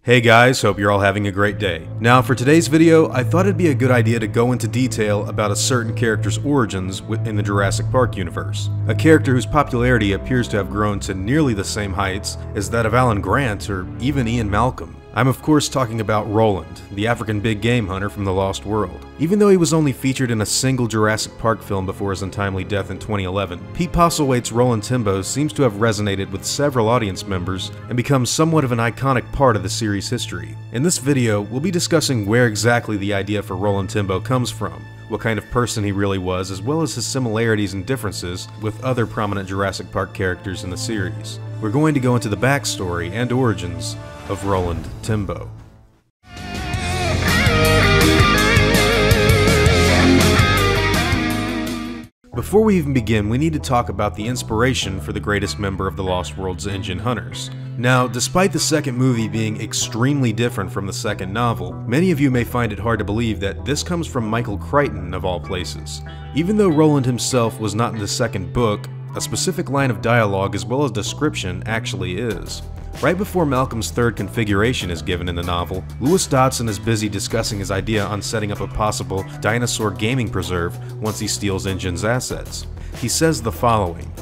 Hey guys, hope you're all having a great day. Now for today's video, I thought it'd be a good idea to go into detail about a certain character's origins in the Jurassic Park universe. A character whose popularity appears to have grown to nearly the same heights as that of Alan Grant or even Ian Malcolm. I'm of course talking about Roland, the African big game hunter from the Lost World. Even though he was only featured in a single Jurassic Park film before his untimely death in 2011, Pete Postlethwaite's Roland Tembo seems to have resonated with several audience members and become somewhat of an iconic part of the series' history. In this video, we'll be discussing where exactly the idea for Roland Tembo comes from, what kind of person he really was, as well as his similarities and differences with other prominent Jurassic Park characters in the series. We're going to go into the backstory and origins of Roland Tembo. Before we even begin, we need to talk about the inspiration for the greatest member of the Lost World's InGen hunters. Now, despite the second movie being extremely different from the second novel, many of you may find it hard to believe that this comes from Michael Crichton of all places. Even though Roland himself was not in the second book, a specific line of dialogue as well as description actually is. Right before Malcolm's third configuration is given in the novel, Lewis Dodson is busy discussing his idea on setting up a possible dinosaur gaming preserve once he steals InGen's assets. He says the following: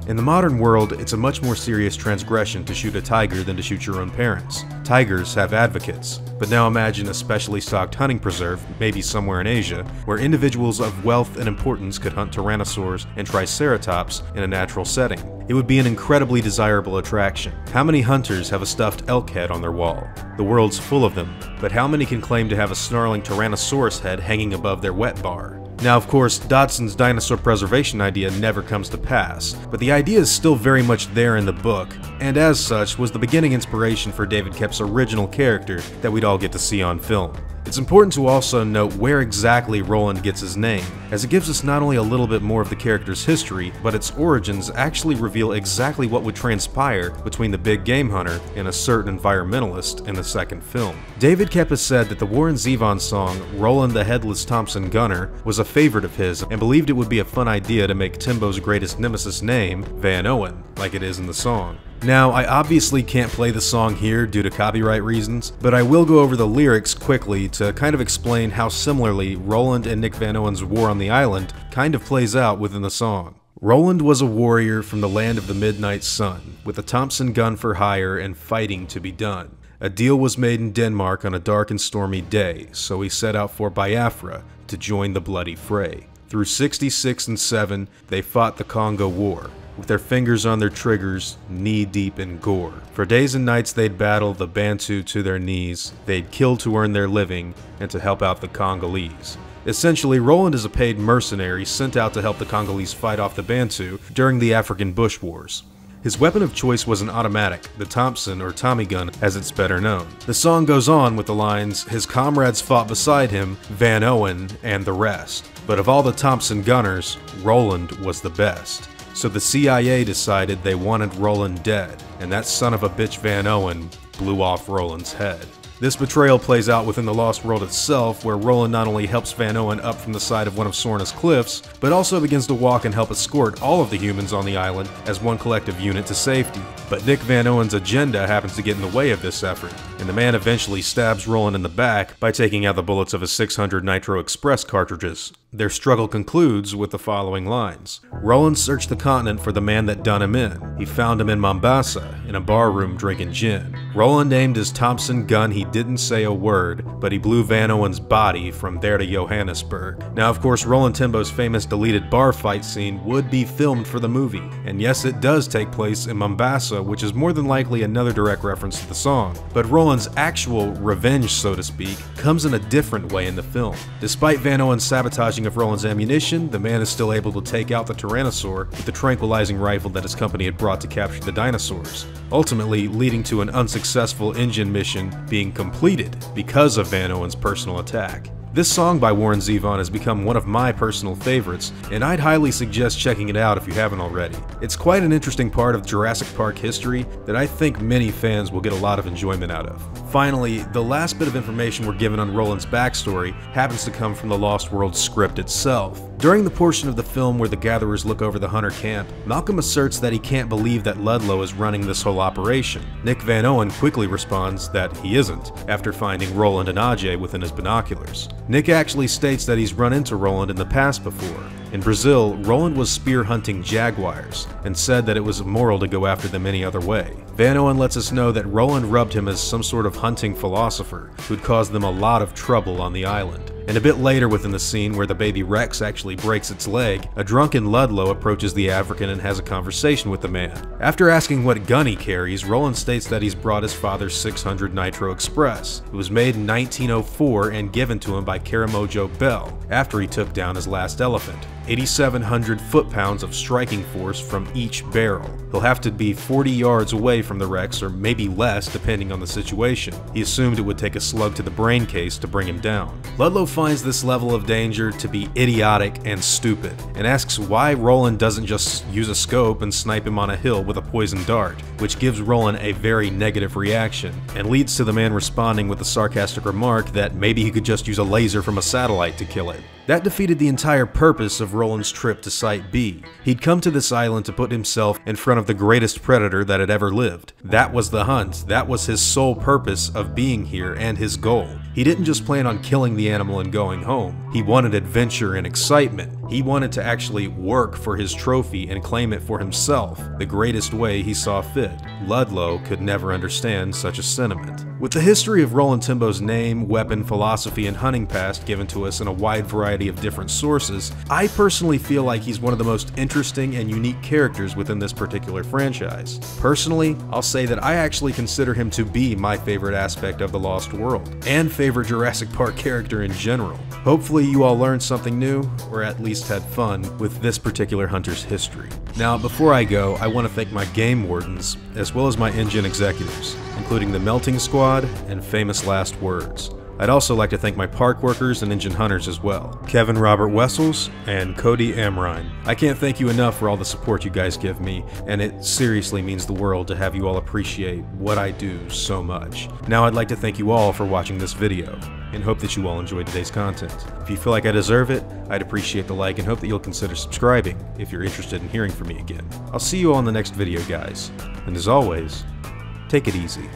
"In the modern world, it's a much more serious transgression to shoot a tiger than to shoot your own parents. Tigers have advocates, but now imagine a specially stocked hunting preserve, maybe somewhere in Asia, where individuals of wealth and importance could hunt tyrannosaurs and triceratops in a natural setting. It would be an incredibly desirable attraction. How many hunters have a stuffed elk head on their wall? The world's full of them, but how many can claim to have a snarling tyrannosaurus head hanging above their wet bar?" Now of course, Dodson's dinosaur preservation idea never comes to pass, but the idea is still very much there in the book, and as such was the beginning inspiration for David Koepp's original character that we'd all get to see on film. It's important to also note where exactly Roland gets his name, as it gives us not only a little bit more of the character's history, but its origins actually reveal exactly what would transpire between the big game hunter and a certain environmentalist in the second film. David Koepp has said that the Warren Zevon song, Roland the Headless Thompson Gunner, was a favorite of his and believed it would be a fun idea to make Tembo's greatest nemesis name Van Owen, like it is in the song. Now, I obviously can't play the song here due to copyright reasons, but I will go over the lyrics quickly to kind of explain how similarly Roland and Nick Van Owen's war on the island kind of plays out within the song. Roland was a warrior from the land of the midnight sun, with a Thompson gun for hire and fighting to be done. A deal was made in Denmark on a dark and stormy day, so he set out for Biafra to join the bloody fray. Through 66 and 7, they fought the Congo War, with their fingers on their triggers, knee-deep in gore. For days and nights they'd battle the Bantu to their knees, they'd kill to earn their living, and to help out the Congolese. Essentially, Roland is a paid mercenary sent out to help the Congolese fight off the Bantu during the African Bush Wars. His weapon of choice was an automatic, the Thompson or Tommy gun as it's better known. The song goes on with the lines, "His comrades fought beside him, Van Owen and the rest. But of all the Thompson gunners, Roland was the best. So the CIA decided they wanted Roland dead, and that son of a bitch Van Owen blew off Roland's head." This betrayal plays out within the Lost World itself, where Roland not only helps Van Owen up from the side of one of Sorna's cliffs, but also begins to walk and help escort all of the humans on the island as one collective unit to safety. But Nick Van Owen's agenda happens to get in the way of this effort, and the man eventually stabs Roland in the back by taking out the bullets of his 600 Nitro Express cartridges. Their struggle concludes with the following lines: "Roland searched the continent for the man that done him in. He found him in Mombasa, in a bar room drinking gin. Roland aimed his Thompson gun, he didn't say a word, but he blew Van Owen's body from there to Johannesburg." Now of course, Roland Tembo's famous deleted bar fight scene would be filmed for the movie, and yes, it does take place in Mombasa, which is more than likely another direct reference to the song. But Roland's actual revenge, so to speak, comes in a different way in the film. Despite Van Owen's sabotaging of Roland's ammunition, the man is still able to take out the Tyrannosaur with the tranquilizing rifle that his company had brought to capture the dinosaurs, ultimately leading to an unsuccessful InGen mission being completed because of Van Owen's personal attack. This song by Warren Zevon has become one of my personal favorites, and I'd highly suggest checking it out if you haven't already. It's quite an interesting part of Jurassic Park history that I think many fans will get a lot of enjoyment out of. Finally, the last bit of information we're given on Roland's backstory happens to come from the Lost World script itself. During the portion of the film where the gatherers look over the hunter camp, Malcolm asserts that he can't believe that Ludlow is running this whole operation. Nick Van Owen quickly responds that he isn't, after finding Roland and Ajay within his binoculars. Nick actually states that he's run into Roland in the past before. In Brazil, Roland was spear hunting jaguars, and said that it was immoral to go after them any other way. Van Owen lets us know that Roland rubbed him as some sort of hunting philosopher who'd caused them a lot of trouble on the island. And a bit later within the scene where the baby Rex actually breaks its leg, a drunken Ludlow approaches the African and has a conversation with the man. After asking what gun he carries, Roland states that he's brought his father's 600 Nitro Express. It was made in 1904 and given to him by Karamojo Bell after he took down his last elephant. 8,700 foot-pounds of striking force from each barrel. He'll have to be 40 yards away from the Rex, or maybe less depending on the situation. He assumed it would take a slug to the brain case to bring him down. Ludlow finds this level of danger to be idiotic and stupid, and asks why Roland doesn't just use a scope and snipe him on a hill with a poisoned dart, which gives Roland a very negative reaction, and leads to the man responding with the sarcastic remark that maybe he could just use a laser from a satellite to kill it. That defeated the entire purpose of Roland's trip to Site B. He'd come to this island to put himself in front of the greatest predator that had ever lived. That was the hunt. That was his sole purpose of being here and his goal. He didn't just plan on killing the animal and going home. He wanted adventure and excitement. He wanted to actually work for his trophy and claim it for himself, the greatest way he saw fit. Ludlow could never understand such a sentiment. With the history of Roland Tembo's name, weapon, philosophy, and hunting past given to us in a wide variety of different sources, I personally feel like he's one of the most interesting and unique characters within this particular franchise. Personally, I'll say that I actually consider him to be my favorite aspect of The Lost World, and favorite Jurassic Park character in general. Hopefully you all learned something new, or at least had fun with this particular hunter's history. Now, before I go, I want to thank my game wardens, as well as my InGen executives, including the Melting Squad and Famous Last Words. I'd also like to thank my park workers and engine hunters as well, Kevin Robert Wessels and Cody Amrine. I can't thank you enough for all the support you guys give me, and it seriously means the world to have you all appreciate what I do so much. Now I'd like to thank you all for watching this video, and hope that you all enjoyed today's content. If you feel like I deserve it, I'd appreciate the like and hope that you'll consider subscribing if you're interested in hearing from me again. I'll see you all in the next video, guys, and as always, take it easy.